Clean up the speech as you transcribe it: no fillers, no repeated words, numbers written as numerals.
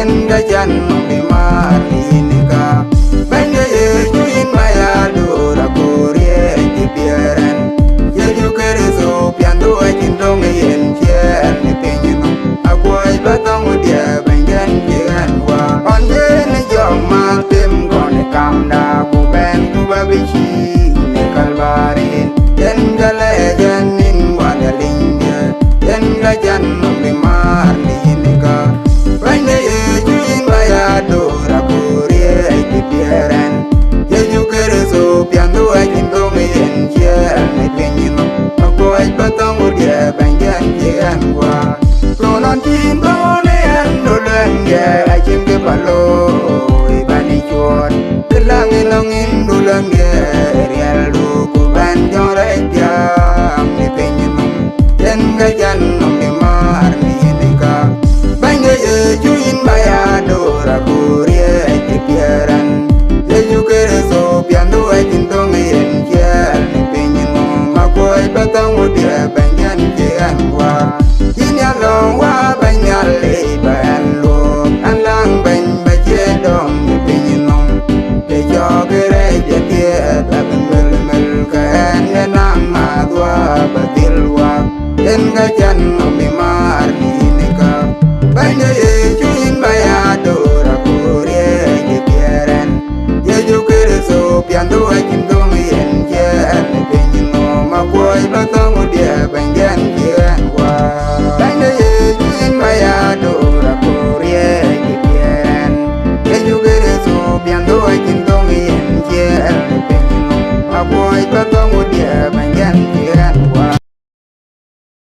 yen ga jan mi mar inika bende Yecu Yïn maya dora korie di pieren Yecu kereso piando akin dong yen kier ni pinyino akwai batong dia bengen kian wa onje ni jom ma tim kone kamda ku ben ku babichi ni kalvarin yen gale yen nin wanda linge yen ga jan mi mar inika bende Yecu Yïn maya dora korie di pieren Yecu kereso piando akin dong yen kier ni pinyino akwai batong dia bengen kian wa Pronon tin bone and no lenge I can give a low